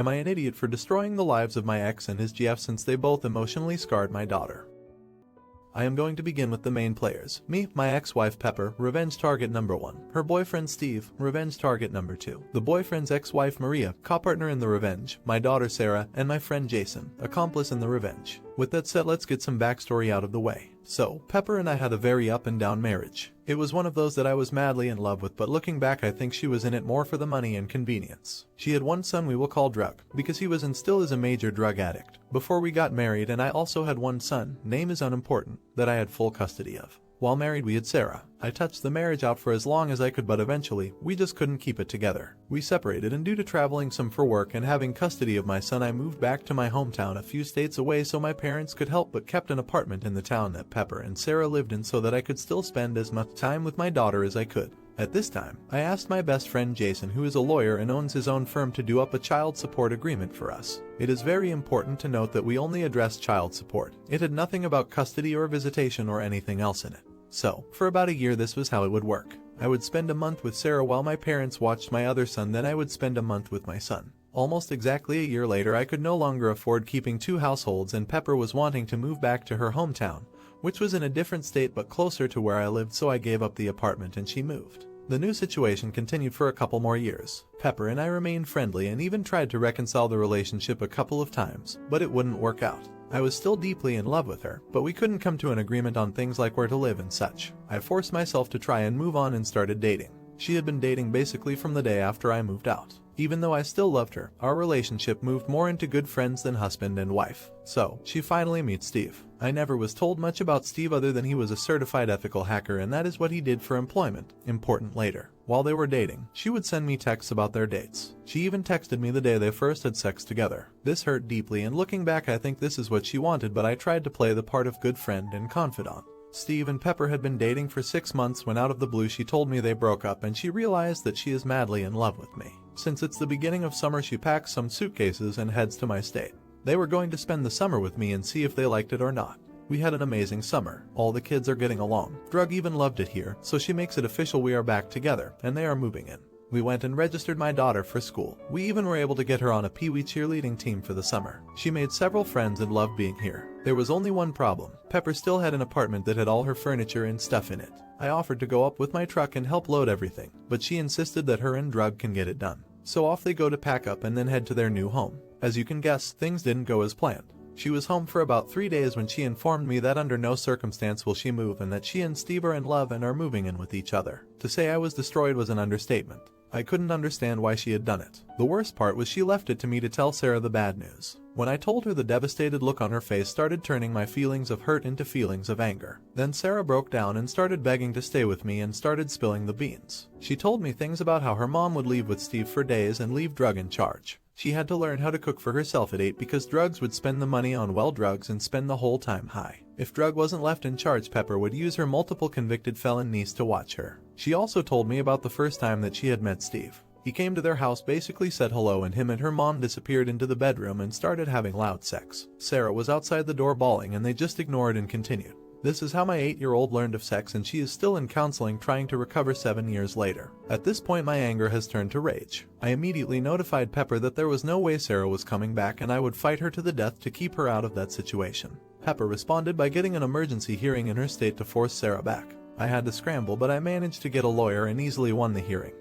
Am I an idiot for destroying the lives of my ex and his GF since they both emotionally scarred my daughter? I am going to begin with the main players. Me, my ex-wife Pepper, revenge target number 1. Her boyfriend Steve, revenge target number 2. The boyfriend's ex-wife Maria, co-partner in the revenge, my daughter Sarah, and my friend Jason, accomplice in the revenge. With that said, let's get some backstory out of the way. So, Pepper and I had a very up and down marriage. It was one of those that I was madly in love with, but looking back I think she was in it more for the money and convenience. She had one son we will call Drug, because he was and still is a major drug addict, before we got married, and I also had one son, name is unimportant, that I had full custody of. While married we had Sarah. I touched the marriage out for as long as I could, but eventually, we just couldn't keep it together. We separated, and due to traveling some for work and having custody of my son, I moved back to my hometown a few states away so my parents could help, but kept an apartment in the town that Pepper and Sarah lived in so that I could still spend as much time with my daughter as I could. At this time, I asked my best friend Jason, who is a lawyer and owns his own firm, to do up a child support agreement for us. It is very important to note that we only addressed child support. It had nothing about custody or visitation or anything else in it. So, for about a year this was how it would work. I would spend a month with Sarah while my parents watched my other son, then I would spend a month with my son. Almost exactly a year later I could no longer afford keeping 2 households, and Pepper was wanting to move back to her hometown, which was in a different state but closer to where I lived, so I gave up the apartment and she moved. The new situation continued for a couple more years. Pepper and I remained friendly and even tried to reconcile the relationship a couple of times, but it wouldn't work out. I was still deeply in love with her, but we couldn't come to an agreement on things like where to live and such. I forced myself to try and move on and started dating. She had been dating basically from the day after I moved out. Even though I still loved her, our relationship moved more into good friends than husband and wife. So, she finally meets Steve. I never was told much about Steve other than he was a certified ethical hacker, and that is what he did for employment. Important later. While they were dating, she would send me texts about their dates. She even texted me the day they first had sex together. This hurt deeply, and looking back I think this is what she wanted, but I tried to play the part of good friend and confidant. Steve and Pepper had been dating for 6 months when out of the blue she told me they broke up, and she realized that she is madly in love with me. Since it's the beginning of summer, she packs some suitcases and heads to my state. They were going to spend the summer with me and see if they liked it or not. We had an amazing summer. All the kids are getting along. Drug even loved it here, so she makes it official we are back together, and they are moving in. We went and registered my daughter for school. We even were able to get her on a Pee-wee cheerleading team for the summer. She made several friends and loved being here. There was only one problem. Pepper still had an apartment that had all her furniture and stuff in it. I offered to go up with my truck and help load everything, but she insisted that her and Drug can get it done. So off they go to pack up and then head to their new home. As you can guess, things didn't go as planned. She was home for about 3 days when she informed me that under no circumstance will she move, and that she and Steve are in love and are moving in with each other. To say I was destroyed was an understatement. I couldn't understand why she had done it. The worst part was she left it to me to tell Sarah the bad news. When I told her, the devastated look on her face started turning my feelings of hurt into feelings of anger. Then Sarah broke down and started begging to stay with me and started spilling the beans. She told me things about how her mom would leave with Steve for days and leave Drug in charge. She had to learn how to cook for herself at 8 because Drugs would spend the money on drugs and spend the whole time high. If Drug wasn't left in charge, Pepper would use her multiple convicted felon niece to watch her. She also told me about the first time that she had met Steve. He came to their house, basically said hello, and him and her mom disappeared into the bedroom and started having loud sex. Sarah was outside the door bawling, and they just ignored and continued. This is how my 8-year-old learned of sex, and she is still in counseling trying to recover 7 years later. At this point my anger has turned to rage. I immediately notified Pepper that there was no way Sarah was coming back and I would fight her to the death to keep her out of that situation. Pepper responded by getting an emergency hearing in her state to force Sarah back. I had to scramble, but I managed to get a lawyer and easily won the hearing,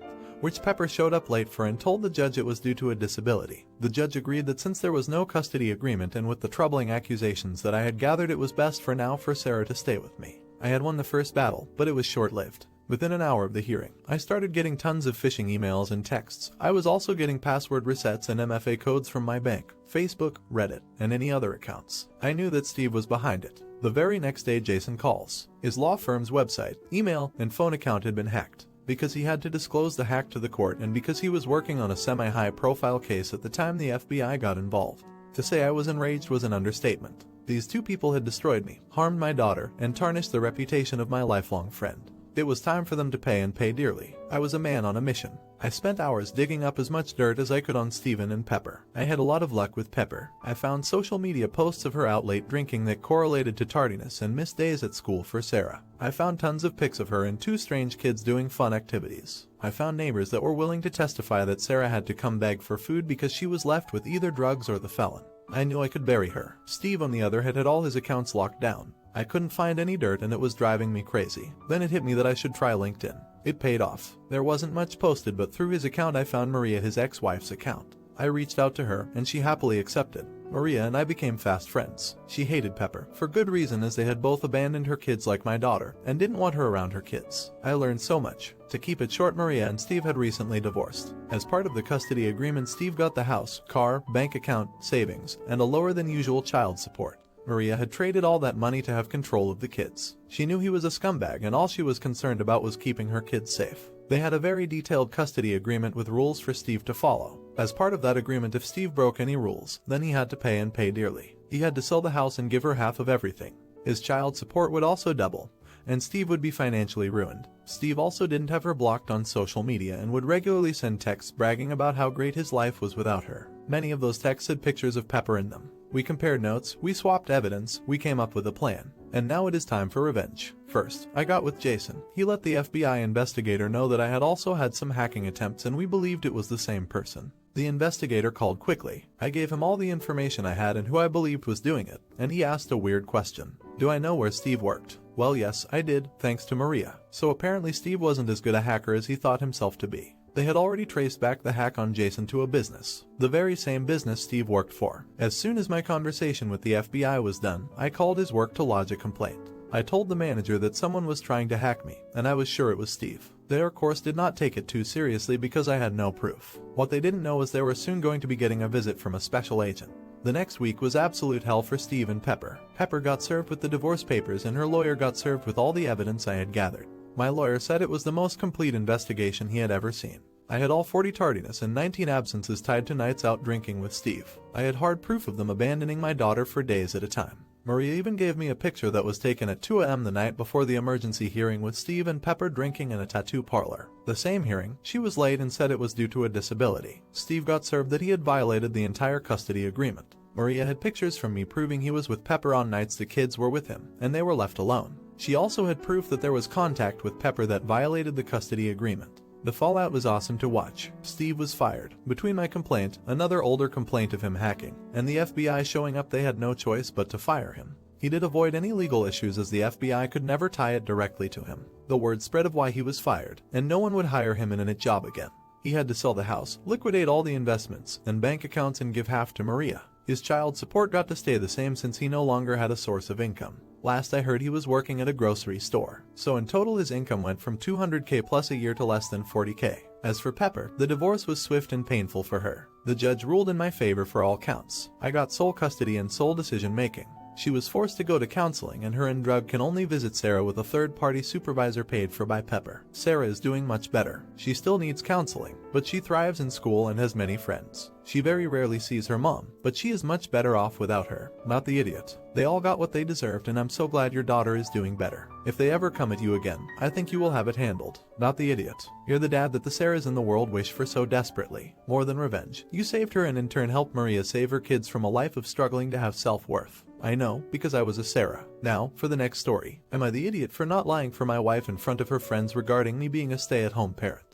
which Pepper showed up late for and told the judge it was due to a disability. The judge agreed that since there was no custody agreement and with the troubling accusations that I had gathered, it was best for now for Sarah to stay with me. I had won the first battle, but it was short-lived. Within an hour of the hearing, I started getting tons of phishing emails and texts. I was also getting password resets and MFA codes from my bank, Facebook, Reddit, and any other accounts. I knew that Steve was behind it. The very next day Jason calls. His law firm's website, email, and phone account had been hacked. Because he had to disclose the hack to the court, and because he was working on a semi-high profile case at the time the FBI got involved. To say I was enraged was an understatement. These two people had destroyed me, harmed my daughter, and tarnished the reputation of my lifelong friend. It was time for them to pay, and pay dearly. I was a man on a mission. I spent hours digging up as much dirt as I could on Steven and Pepper. I had a lot of luck with Pepper. I found social media posts of her out late drinking that correlated to tardiness and missed days at school for Sarah. I found tons of pics of her and two strange kids doing fun activities. I found neighbors that were willing to testify that Sarah had to come beg for food because she was left with either drugs or the felon. I knew I could bury her. Steve, on the other hand, had all his accounts locked down. I couldn't find any dirt and it was driving me crazy. Then it hit me that I should try LinkedIn. It paid off. There wasn't much posted, but through his account I found Maria, his ex-wife's account. I reached out to her and she happily accepted. Maria and I became fast friends. She hated Pepper, for good reason, as they had both abandoned her kids like my daughter and didn't want her around her kids. I learned so much. To keep it short, Maria and Steve had recently divorced. As part of the custody agreement, Steve got the house, car, bank account, savings, and a lower than usual child support. Maria had traded all that money to have control of the kids. She knew he was a scumbag and all she was concerned about was keeping her kids safe. They had a very detailed custody agreement with rules for Steve to follow. As part of that agreement, if Steve broke any rules, then he had to pay, and pay dearly. He had to sell the house and give her half of everything. His child support would also double, and Steve would be financially ruined. Steve also didn't have her blocked on social media and would regularly send texts bragging about how great his life was without her. Many of those texts had pictures of Pepper in them. We compared notes, we swapped evidence, we came up with a plan. And now it is time for revenge. First, I got with Jason. He let the FBI investigator know that I had also had some hacking attempts and we believed it was the same person. The investigator called quickly. I gave him all the information I had and who I believed was doing it, and he asked a weird question. Do I know where Steve worked? Well, yes, I did, thanks to Maria. So apparently Steve wasn't as good a hacker as he thought himself to be. They had already traced back the hack on Jason to a business, the very same business Steve worked for. As soon as my conversation with the FBI was done, I called his work to lodge a complaint. I told the manager that someone was trying to hack me, and I was sure it was Steve. They, of course, did not take it too seriously because I had no proof. What they didn't know was they were soon going to be getting a visit from a special agent. The next week was absolute hell for Steve and Pepper. Pepper got served with the divorce papers and her lawyer got served with all the evidence I had gathered. My lawyer said it was the most complete investigation he had ever seen. I had all 40 tardiness and 19 absences tied to nights out drinking with Steve. I had hard proof of them abandoning my daughter for days at a time. Maria even gave me a picture that was taken at 2 a.m. the night before the emergency hearing with Steve and Pepper drinking in a tattoo parlor. The same hearing, she was late and said it was due to a disability. Steve got served that he had violated the entire custody agreement. Maria had pictures from me proving he was with Pepper on nights the kids were with him, and they were left alone. She also had proof that there was contact with Pepper that violated the custody agreement. The fallout was awesome to watch. Steve was fired. Between my complaint, another older complaint of him hacking, and the FBI showing up, they had no choice but to fire him. He did avoid any legal issues as the FBI could never tie it directly to him. The word spread of why he was fired, and no one would hire him in a job again. He had to sell the house, liquidate all the investments and bank accounts, and give half to Maria. His child support got to stay the same since he no longer had a source of income. Last I heard, he was working at a grocery store. So in total his income went from $200K plus a year to less than $40K. As for Pepper, the divorce was swift and painful for her. The judge ruled in my favor for all counts. I got sole custody and sole decision making. She was forced to go to counseling, and her and drug can only visit Sarah with a third-party supervisor paid for by Pepper. Sarah is doing much better. She still needs counseling, but she thrives in school and has many friends. She very rarely sees her mom, but she is much better off without her. Not the idiot. They all got what they deserved, and I'm so glad your daughter is doing better. If they ever come at you again, I think you will have it handled. Not the idiot. You're the dad that the Sarahs in the world wish for so desperately. More than revenge. You saved her and in turn helped Maria save her kids from a life of struggling to have self-worth. I know, because I was a Sarah. Now, for the next story. Am I the idiot for not lying for my wife in front of her friends regarding me being a stay-at-home parent?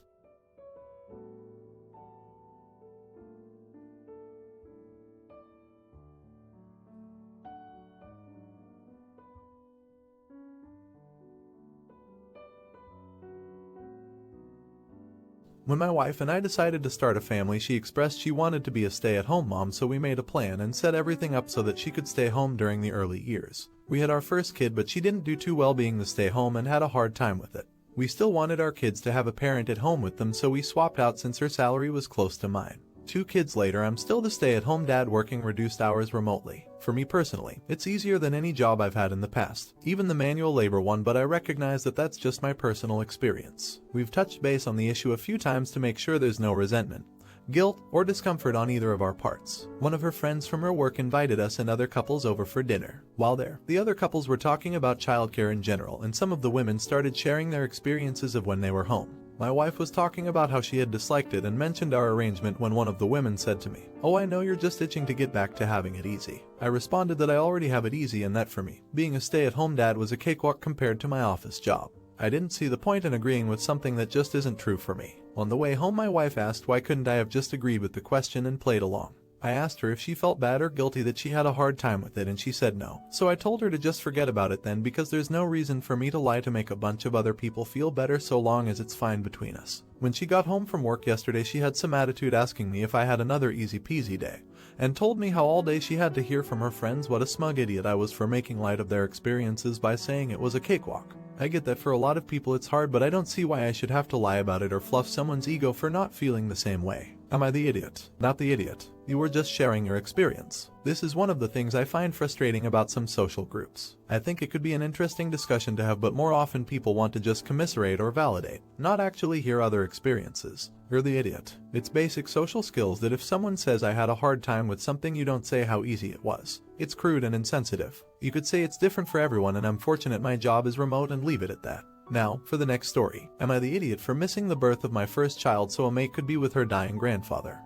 When my wife and I decided to start a family, she expressed she wanted to be a stay-at-home mom, so we made a plan and set everything up so that she could stay home during the early years. We had our first kid, but she didn't do too well being the stay-home and had a hard time with it. We still wanted our kids to have a parent at home with them, so we swapped out since her salary was close to mine. 2 kids later, I'm still the stay-at-home dad working reduced hours remotely. For me personally, it's easier than any job I've had in the past, even the manual labor one, but I recognize that that's just my personal experience. We've touched base on the issue a few times to make sure there's no resentment, guilt, or discomfort on either of our parts. One of her friends from her work invited us and other couples over for dinner. While there, the other couples were talking about childcare in general, and some of the women started sharing their experiences of when they were home. My wife was talking about how she had disliked it and mentioned our arrangement when one of the women said to me, "Oh, I know you're just itching to get back to having it easy." I responded that I already have it easy and that for me, being a stay-at-home dad was a cakewalk compared to my office job. I didn't see the point in agreeing with something that just isn't true for me. On the way home, my wife asked why couldn't I have just agreed with the question and played along. I asked her if she felt bad or guilty that she had a hard time with it and she said no. So I told her to just forget about it then, because there's no reason for me to lie to make a bunch of other people feel better so long as it's fine between us. When she got home from work yesterday, she had some attitude asking me if I had another easy peasy day, and told me how all day she had to hear from her friends what a smug idiot I was for making light of their experiences by saying it was a cakewalk. I get that for a lot of people it's hard, but I don't see why I should have to lie about it or fluff someone's ego for not feeling the same way. Am I the idiot? Not the idiot. You were just sharing your experience. This is one of the things I find frustrating about some social groups. I think it could be an interesting discussion to have, but more often people want to just commiserate or validate, not actually hear other experiences. You're the idiot. It's basic social skills that if someone says I had a hard time with something, you don't say how easy it was. It's crude and insensitive. You could say it's different for everyone and I'm fortunate my job is remote and leave it at that. Now, for the next story. Am I the idiot for missing the birth of my first child so a mate could be with her dying grandfather?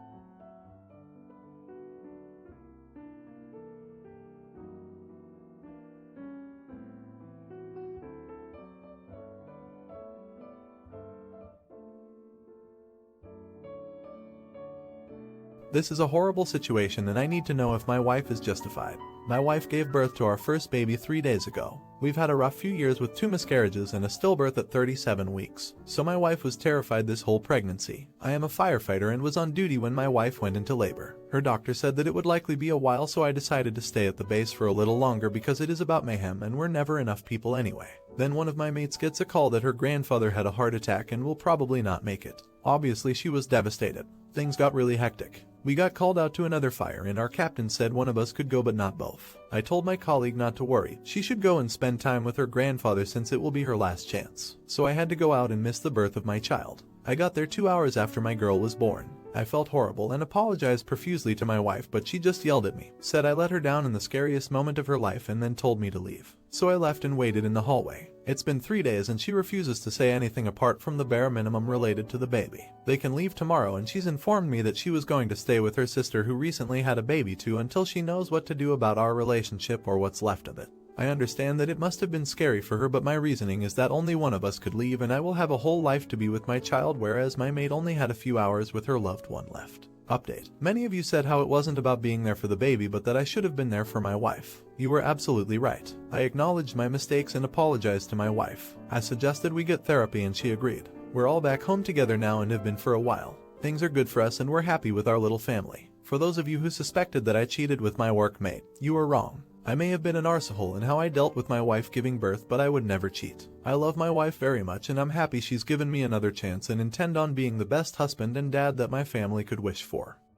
This is a horrible situation and I need to know if my wife is justified. My wife gave birth to our first baby 3 days ago. We've had a rough few years with 2 miscarriages and a stillbirth at 37 weeks. So my wife was terrified this whole pregnancy. I am a firefighter and was on duty when my wife went into labor. Her doctor said that it would likely be a while, so I decided to stay at the base for a little longer because it is about mayhem and we're never enough people anyway. Then one of my mates gets a call that her grandfather had a heart attack and will probably not make it. Obviously she was devastated. Things got really hectic. We got called out to another fire and our captain said one of us could go but not both. I told my colleague not to worry. She should go and spend time with her grandfather since it will be her last chance. So I had to go out and miss the birth of my child. I got there 2 hours after my girl was born. I felt horrible and apologized profusely to my wife, but she just yelled at me, said I let her down in the scariest moment of her life and then told me to leave. So I left and waited in the hallway. It's been 3 days and she refuses to say anything apart from the bare minimum related to the baby. They can leave tomorrow and she's informed me that she was going to stay with her sister who recently had a baby too until she knows what to do about our relationship or what's left of it. I understand that it must have been scary for her, but my reasoning is that only one of us could leave and I will have a whole life to be with my child, whereas my mate only had a few hours with her loved one left. Update. Many of you said how it wasn't about being there for the baby but that I should have been there for my wife. You were absolutely right. I acknowledged my mistakes and apologized to my wife. I suggested we get therapy and she agreed. We're all back home together now and have been for a while. Things are good for us and we're happy with our little family. For those of you who suspected that I cheated with my workmate, you were wrong. I may have been an arsehole in how I dealt with my wife giving birth, but I would never cheat. I love my wife very much and I'm happy she's given me another chance and intend on being the best husband and dad that my family could wish for.